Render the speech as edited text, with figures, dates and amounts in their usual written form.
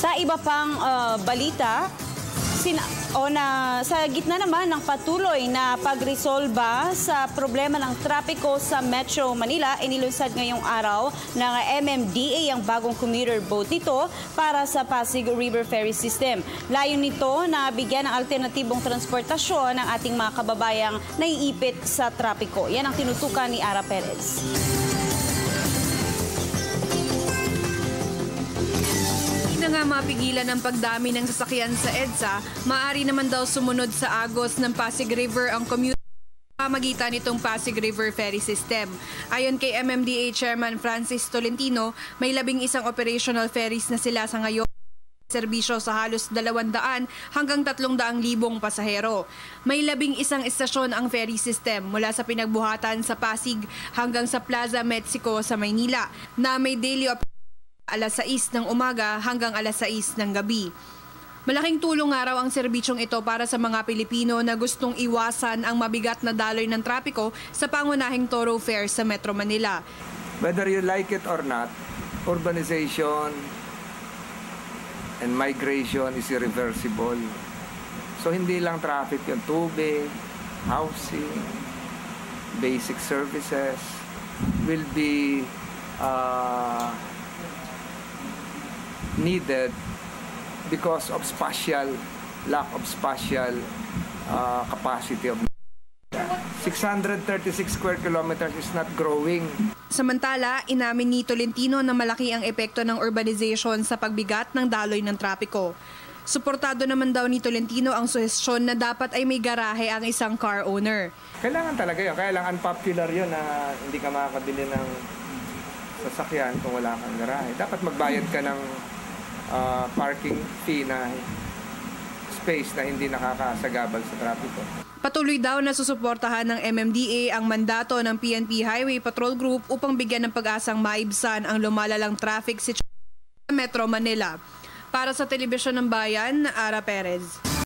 Sa iba pang balita, sa gitna naman ng patuloy na pagresolba sa problema ng trapiko sa Metro Manila, inilunsad ngayong araw ng MMDA ang bagong commuter boat nito para sa Pasig River Ferry System. Layo nito na bigyan ng alternatibong transportasyon ng ating mga kababayang naiipit sa trapiko. Yan ang tinutukan ni Ara Perez. Na nga mapigilan ang pagdami ng sasakyan sa EDSA, maaari naman daw sumunod sa agos ng Pasig River ang commuter pamagitan nitong Pasig River Ferry System. Ayon kay MMDA Chairman Francis Tolentino, may 11 operational ferries na sila sa ngayon. Serbisyo sa halos 200 hanggang 300,000 pasahero. May 11 istasyon ang ferry system mula sa pinagbuhatan sa Pasig hanggang sa Plaza Mexico sa Maynila na may daily alas 6 ng umaga hanggang alas 6 ng gabi. Malaking tulong nga raw ang serbisyong ito para sa mga Pilipino na gustong iwasan ang mabigat na daloy ng trapiko sa pangunahing thoroughfare sa Metro Manila. Whether you like it or not, urbanization and migration is irreversible. So hindi lang traffic yung tubig, housing, basic services will be needed because of lack of spatial capacity of 636 square kilometers is not growing. Samantala, inamin ni Tolentino na malaki ang epekto ng urbanization sa pagbigat ng daloy ng trapiko. Suportado naman daw ni Tolentino ang suhestyon na dapat ay may garahe ang isang car owner. Kailangan talaga yun. Kaya lang unpopular yun na hindi ka makakabili ng sasakyan kung wala kang garahe. Dapat magbayad ka ng parking fee na space na hindi nakakasagabal sa trapiko. Patuloy daw na susuportahan ng MMDA ang mandato ng PNP Highway Patrol Group upang bigyan ng pag-asang maibsan ang lumalalang traffic situation sa Metro Manila. Para sa Telebisyon ng Bayan, Ara Perez.